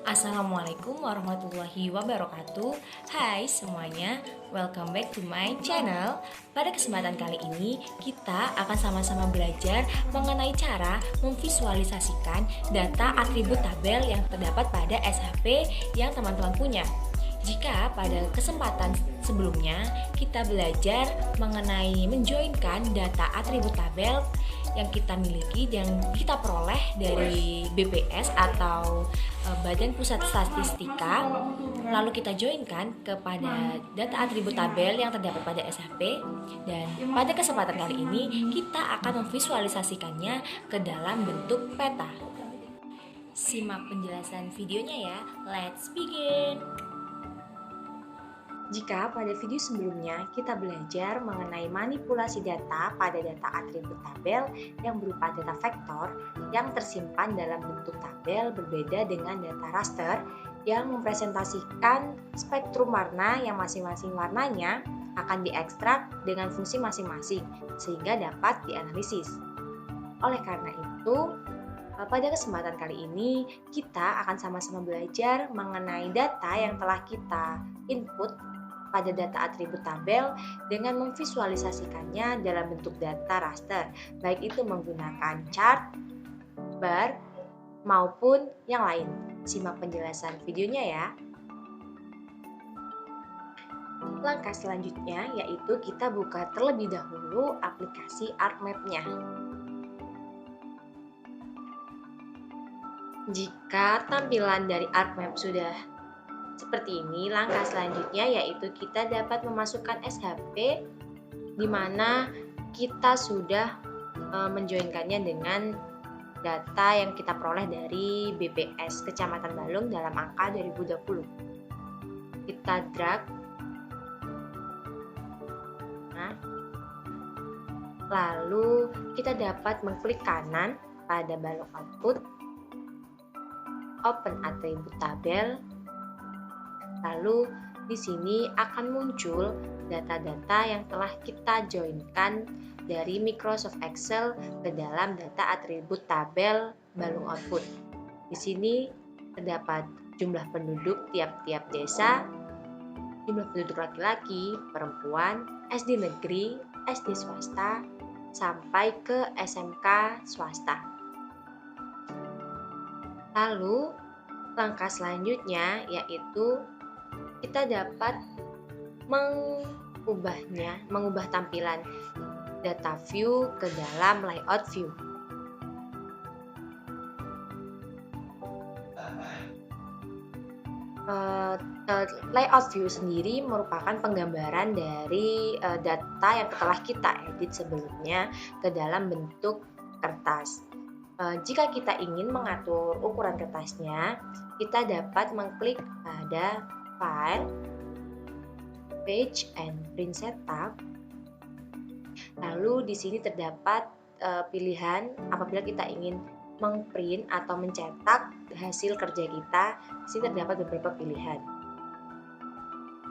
Assalamualaikum warahmatullahi wabarakatuh. Hai semuanya, welcome back to my channel. Pada kesempatan kali ini, kita akan sama-sama belajar mengenai cara memvisualisasikan data atribut tabel yang terdapat pada SHP yang teman-teman punya. Jika pada kesempatan sebelumnya kita belajar mengenai menjoinkan data atribut tabel yang kita miliki dan kita peroleh dari BPS atau Badan Pusat Statistika, lalu kita joinkan kepada data atribut tabel yang terdapat pada SHP, dan pada kesempatan kali ini kita akan memvisualisasikannya ke dalam bentuk peta. Simak penjelasan videonya ya, let's begin! Jika pada video sebelumnya kita belajar mengenai manipulasi data pada data atribut tabel yang berupa data vektor yang tersimpan dalam bentuk tabel berbeda dengan data raster yang mempresentasikan spektrum warna yang masing-masing warnanya akan diekstrak dengan fungsi masing-masing sehingga dapat dianalisis. Oleh karena itu, pada kesempatan kali ini kita akan sama-sama belajar mengenai data yang telah kita input pada data atribut tabel dengan memvisualisasikannya dalam bentuk data raster, baik itu menggunakan chart, bar, maupun yang lain. Simak penjelasan videonya ya. Langkah selanjutnya yaitu kita buka terlebih dahulu aplikasi ArcMap-nya. Jika tampilan dari ArcMap sudah seperti ini, langkah selanjutnya yaitu kita dapat memasukkan SHP di mana kita sudah menjoinkannya dengan data yang kita peroleh dari BPS Kecamatan Balung dalam angka 2020. Kita drag. Nah, lalu kita dapat mengklik kanan pada balok output, open atribut tabel. Lalu di sini akan muncul data-data yang telah kita joinkan dari Microsoft Excel ke dalam data atribut tabel balung output. Di sini terdapat jumlah penduduk tiap-tiap desa, jumlah penduduk laki-laki, perempuan, SD negeri, SD swasta, sampai ke SMK swasta. Lalu langkah selanjutnya yaitu kita dapat mengubah tampilan data view ke dalam layout view. Layout view sendiri merupakan penggambaran dari data yang telah kita edit sebelumnya ke dalam bentuk kertas. Jika kita ingin mengatur ukuran kertasnya, kita dapat mengklik pada File, Page and Print Setup. Lalu di sini terdapat pilihan apabila kita ingin mengprint atau mencetak hasil kerja kita. Di sini terdapat beberapa pilihan.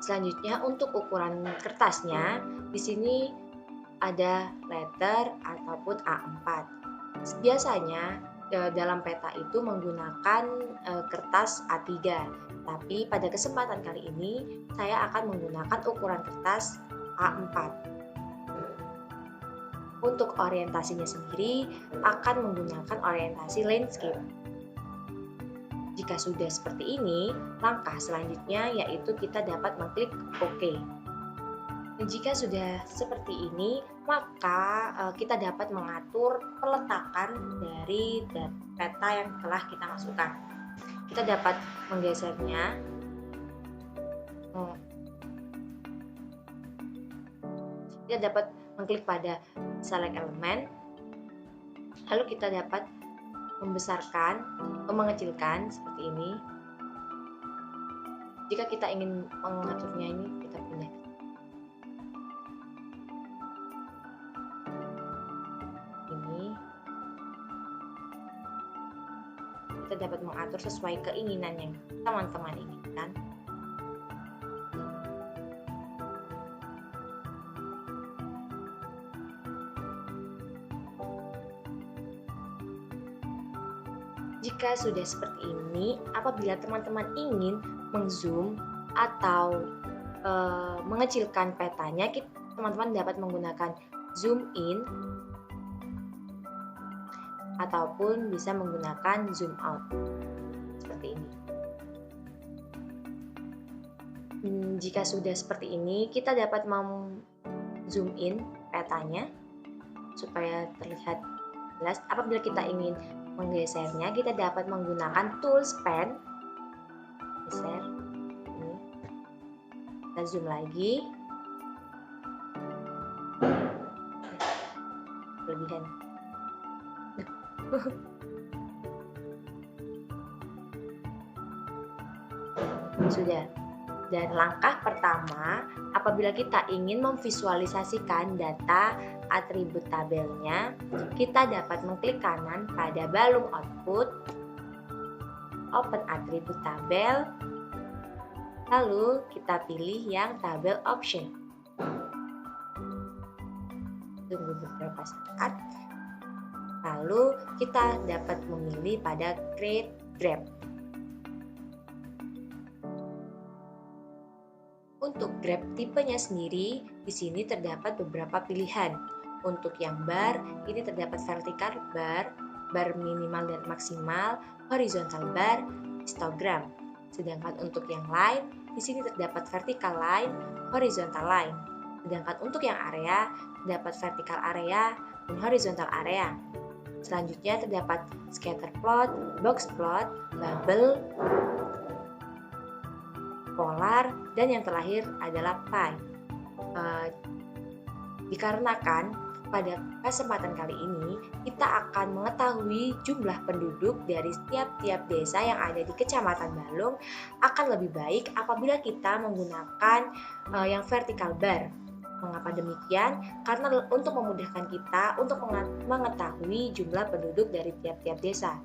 Selanjutnya untuk ukuran kertasnya, di sini ada letter ataupun A4. Biasanya dalam peta itu menggunakan kertas A3, tapi pada kesempatan kali ini saya akan menggunakan ukuran kertas A4. Untuk orientasinya sendiri akan menggunakan orientasi landscape. Jika sudah seperti ini, langkah selanjutnya yaitu kita dapat mengklik OK. Dan jika sudah seperti ini, maka kita dapat mengatur peletakan dari peta yang telah kita masukkan. Kita dapat menggesernya. Kita dapat mengklik pada select element. Lalu kita dapat membesarkan atau mengecilkan seperti ini. Jika kita ingin mengaturnya ini, kita pindah. Kita dapat mengatur sesuai keinginan yang teman-teman inginkan. Jika sudah seperti ini, apabila teman-teman ingin mengzoom atau mengecilkan petanya, teman-teman dapat menggunakan zoom in ataupun bisa menggunakan zoom out seperti ini. Jika sudah seperti ini, kita dapat zoom in petanya supaya terlihat jelas. Apabila kita ingin menggesernya, kita dapat menggunakan tools pen. Geser ini. Kita zoom lagi. Kelebihan. Sudah. Dan langkah pertama, apabila kita ingin memvisualisasikan data atribut tabelnya, kita dapat mengklik kanan pada balung output, open atribut tabel, lalu kita pilih yang tabel option. Tunggu beberapa saat, lalu kita dapat memilih pada create graph. Untuk graph tipenya sendiri, di sini terdapat beberapa pilihan. Untuk yang bar, ini terdapat vertical bar, bar minimal dan maksimal, horizontal bar, histogram. Sedangkan untuk yang line, di sini terdapat vertical line, horizontal line. Sedangkan untuk yang area, terdapat vertical area dan horizontal area. Selanjutnya terdapat scatter plot, box plot, bubble, polar, dan yang terakhir adalah pie. Dikarenakan pada kesempatan kali ini kita akan mengetahui jumlah penduduk dari tiap-tiap desa yang ada di Kecamatan Balung, akan lebih baik apabila kita menggunakan yang vertical bar. Mengapa demikian? Karena untuk memudahkan kita untuk mengetahui jumlah penduduk dari tiap-tiap desa.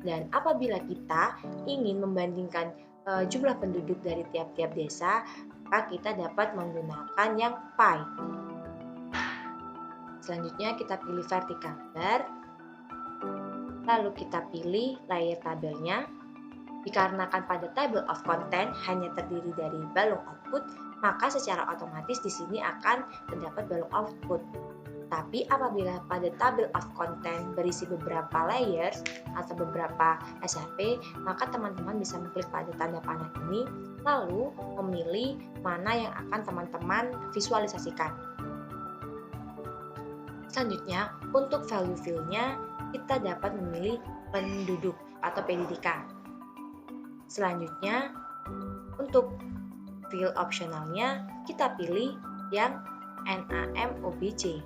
Dan apabila kita ingin membandingkan jumlah penduduk dari tiap-tiap desa, maka kita dapat menggunakan yang pie. Selanjutnya kita pilih vertical bar, lalu kita pilih layer tabelnya. Dikarenakan pada table of content hanya terdiri dari balung output, maka secara otomatis di sini akan terdapat balung output. Tapi apabila pada table of content berisi beberapa layers atau beberapa SFP, maka teman-teman bisa mengklik pada tanda panah ini, lalu memilih mana yang akan teman-teman visualisasikan. Selanjutnya, untuk value fill-nya, kita dapat memilih penduduk atau PDDK. Selanjutnya, untuk fill opsionalnya, kita pilih yang NAMOBJ.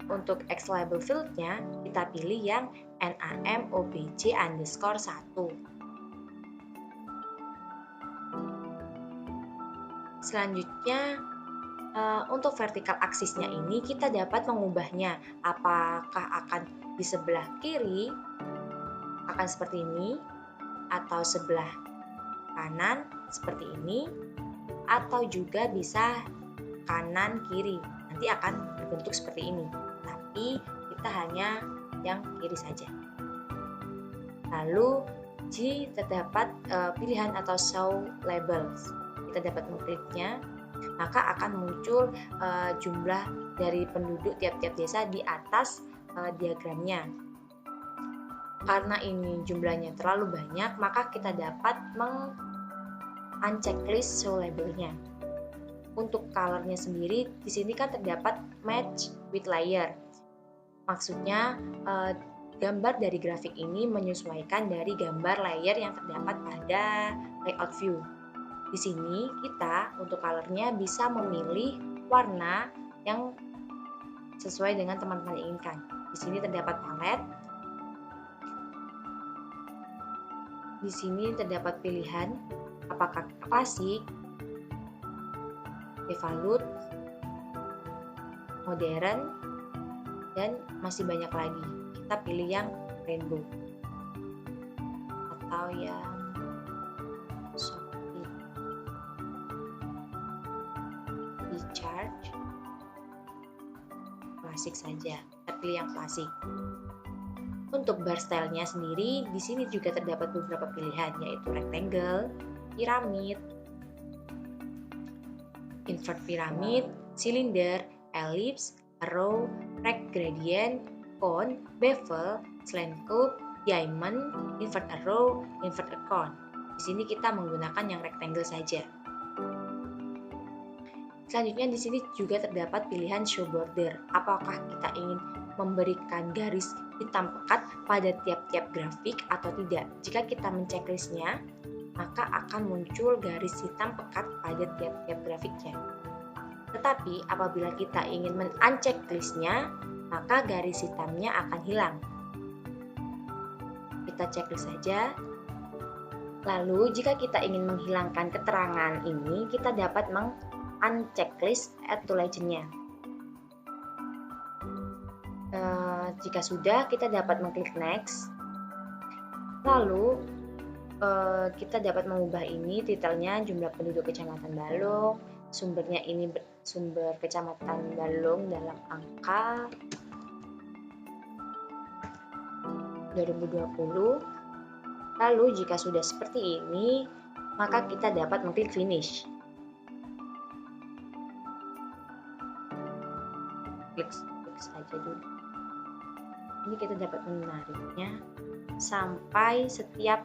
Untuk X label field-nya, kita pilih yang NAMOBJ_1. Selanjutnya, untuk vertical axis-nya ini kita dapat mengubahnya. Apakah akan di sebelah kiri, akan seperti ini, atau sebelah kanan seperti ini, atau juga bisa kanan kiri. Nanti akan berbentuk seperti ini. Tapi kita hanya yang kiri saja. Lalu jika terdapat pilihan atau show labels, kita dapat mengkliknya, maka akan muncul jumlah dari penduduk tiap-tiap desa di atas diagramnya. Karena ini jumlahnya terlalu banyak, maka kita dapat unchecklist show labelnya. Untuk colornya sendiri, di sini kan terdapat match with layer. Maksudnya gambar dari grafik ini menyesuaikan dari gambar layer yang terdapat pada layout view. Di sini kita untuk colornya bisa memilih warna yang sesuai dengan teman-teman inginkan. Di sini terdapat palet. Di sini terdapat pilihan apakah klasik, evolute, modern, dan masih banyak lagi. Kita pilih yang rainbow atau yang soft charge, klasik saja. Kita pilih yang klasik. Untuk bar stylenya sendiri, di sini juga terdapat beberapa pilihan, yaitu rectangle, piramid, invert pyramid, cylinder, ellipse, arrow, rect gradient, cone, bevel, slant curve, diamond, invert arrow, invert cone. Di sini kita menggunakan yang rectangle saja. Selanjutnya di sini juga terdapat pilihan show border. Apakah kita ingin memberikan garis hitam pekat pada tiap-tiap grafik atau tidak? Jika kita mencek-listnya, maka akan muncul garis hitam pekat pada tiap-tiap grafiknya. Tetapi apabila kita ingin men-uncheck listnya, maka garis hitamnya akan hilang. Kita checklist saja. Lalu jika kita ingin menghilangkan keterangan ini, kita dapat unchecklist add to legend-nya. Jika sudah, kita dapat mengklik next. Lalu kita dapat mengubah ini titelnya jumlah penduduk Kecamatan Balong, sumbernya ini sumber Kecamatan Balong dalam angka 2020. Lalu jika sudah seperti ini, maka kita dapat mengklik finish. Klik saja dulu. Ini kita dapat menariknya sampai setiap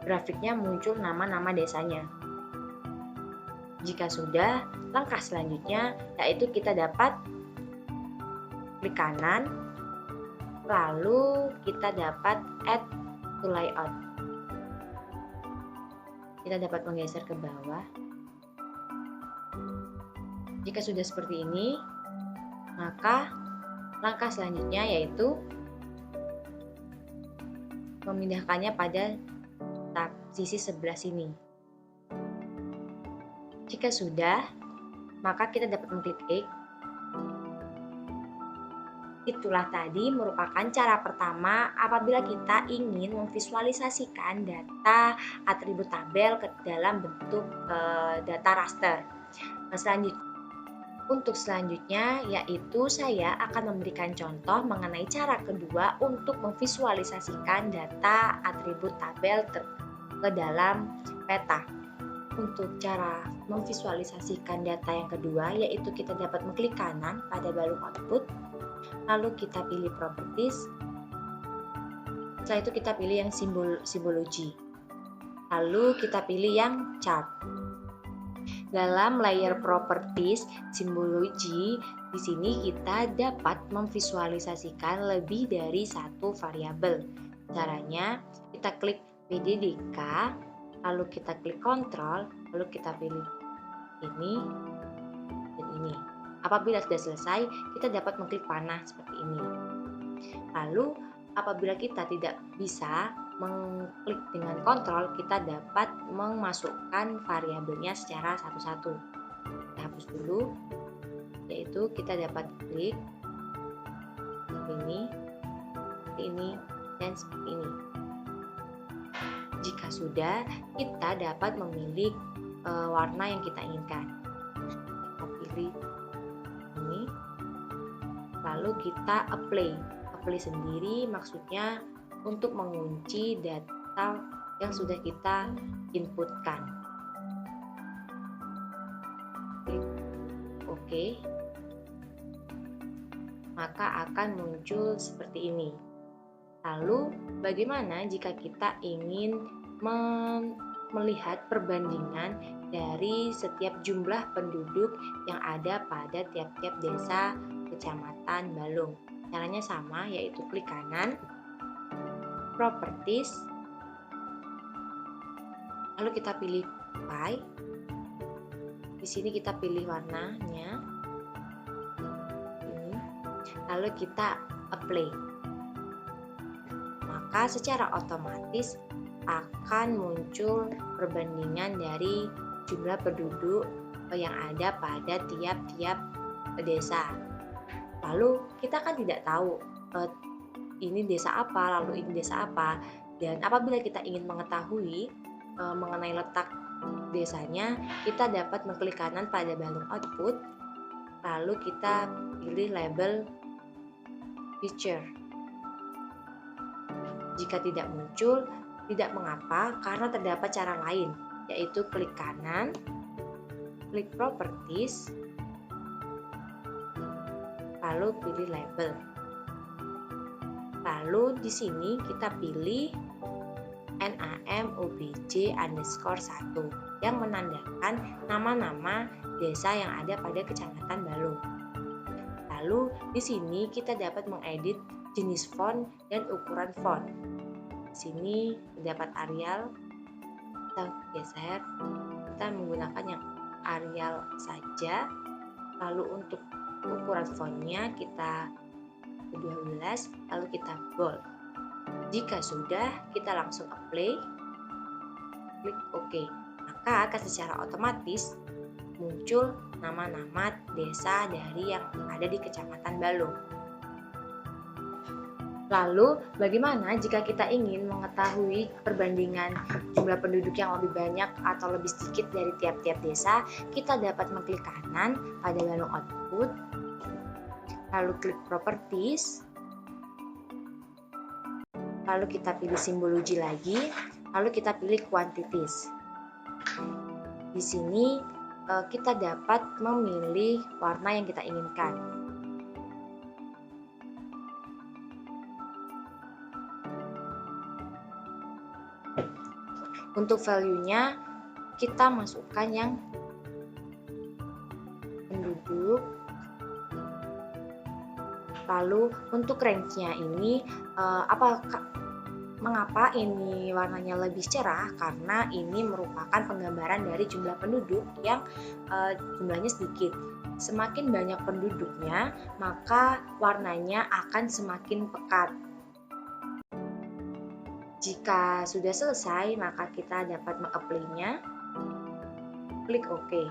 grafiknya muncul nama-nama desanya. Jika sudah, langkah selanjutnya yaitu kita dapat klik kanan, lalu kita dapat add to layout. Kita dapat menggeser ke bawah. Jika sudah seperti ini, maka langkah selanjutnya yaitu memindahkannya pada sisi sebelah sini. Jika sudah, maka kita dapat mengklik X. Itulah tadi merupakan cara pertama apabila kita ingin memvisualisasikan data atribut tabel ke dalam bentuk data raster. Untuk selanjutnya yaitu saya akan memberikan contoh mengenai cara kedua untuk memvisualisasikan data atribut tabel ke dalam peta. Untuk cara memvisualisasikan data yang kedua yaitu kita dapat mengklik kanan pada balung output, lalu kita pilih properties, setelah itu kita pilih yang simbology, lalu kita pilih yang chart. Dalam layer properties simbology, di sini kita dapat memvisualisasikan lebih dari satu variabel. Caranya kita klik PDDK, lalu kita klik kontrol, lalu kita pilih ini dan ini. Apabila sudah selesai, kita dapat mengklik panah seperti ini. Lalu apabila kita tidak bisa mengklik dengan kontrol, kita dapat memasukkan variabelnya secara satu-satu. Kita hapus dulu, yaitu kita dapat klik ini, dan seperti ini. Jika sudah, kita dapat memilih warna yang kita inginkan. Kita pilih ini, lalu kita apply sendiri, maksudnya untuk mengunci data yang sudah kita inputkan. Oke. Maka akan muncul seperti ini. Lalu bagaimana jika kita ingin melihat perbandingan dari setiap jumlah penduduk yang ada pada tiap-tiap desa Kecamatan Balong? Caranya sama, yaitu klik kanan, properties, lalu kita pilih pie. Di sini kita pilih warnanya ini, lalu kita apply. Maka secara otomatis akan muncul perbandingan dari jumlah penduduk yang ada pada tiap-tiap desa. Lalu kita kan tidak tahu ini desa apa, lalu ini desa apa. Dan apabila kita ingin mengetahui mengenai letak desanya, kita dapat mengklik kanan pada balung output, lalu kita pilih label feature. Jika tidak muncul, tidak mengapa karena terdapat cara lain, yaitu klik kanan, klik properties, lalu pilih label. Lalu di sini kita pilih NAMOBJ_1 yang menandakan nama-nama desa yang ada pada Kecamatan Balung. Lalu di sini kita dapat mengedit jenis font dan ukuran font. Di sini terdapat Arial, kita geser, kita menggunakan yang Arial saja. Lalu untuk ukuran fontnya kita 12, lalu kita bold. Jika sudah, kita langsung apply, klik OK. Maka akan secara otomatis muncul nama-nama desa dari yang ada di Kecamatan Balung. Lalu, bagaimana jika kita ingin mengetahui perbandingan jumlah penduduk yang lebih banyak atau lebih sedikit dari tiap-tiap desa? Kita dapat mengklik kanan pada Balung Output, lalu klik Properties, lalu kita pilih simbologi lagi, lalu kita pilih Quantities. Di sini kita dapat memilih warna yang kita inginkan. Untuk value-nya kita masukkan yang penduduk. Lalu untuk range-nya ini mengapa ini warnanya lebih cerah? Karena ini merupakan penggambaran dari jumlah penduduk yang jumlahnya sedikit. Semakin banyak penduduknya, maka warnanya akan semakin pekat. Jika sudah selesai, maka kita dapat mengapply-nya, klik OK.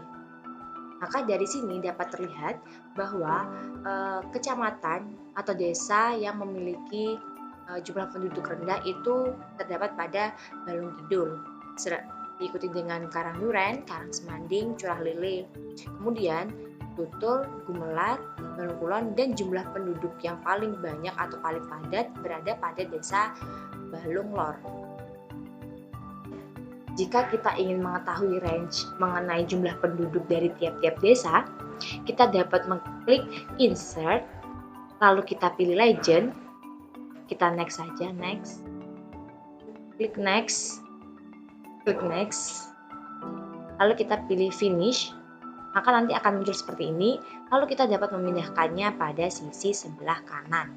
Maka dari sini dapat terlihat bahwa kecamatan atau desa yang memiliki jumlah penduduk rendah itu terdapat pada Balung Kidul, diikuti dengan Karangduren, Karangsemanding, Curah Lele, kemudian Tutul, Gumelar, Balung Kulon, dan jumlah penduduk yang paling banyak atau paling padat berada pada desa Balung Lor. Jika kita ingin mengetahui range mengenai jumlah penduduk dari tiap-tiap desa, kita dapat mengklik Insert, lalu kita pilih Legend, kita next saja, next, klik Next, lalu kita pilih Finish, maka nanti akan muncul seperti ini, lalu kita dapat memindahkannya pada sisi sebelah kanan.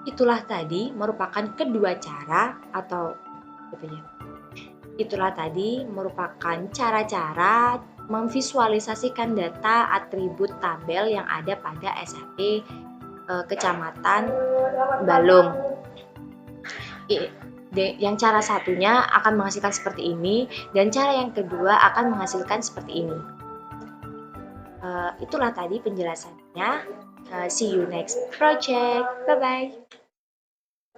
Itulah tadi merupakan kedua cara itulah tadi merupakan cara-cara memvisualisasikan data atribut tabel yang ada pada SAP Kecamatan Balung. Yang cara satunya akan menghasilkan seperti ini dan cara yang kedua akan menghasilkan seperti ini. Itulah tadi penjelasannya. See you next project. Bye bye.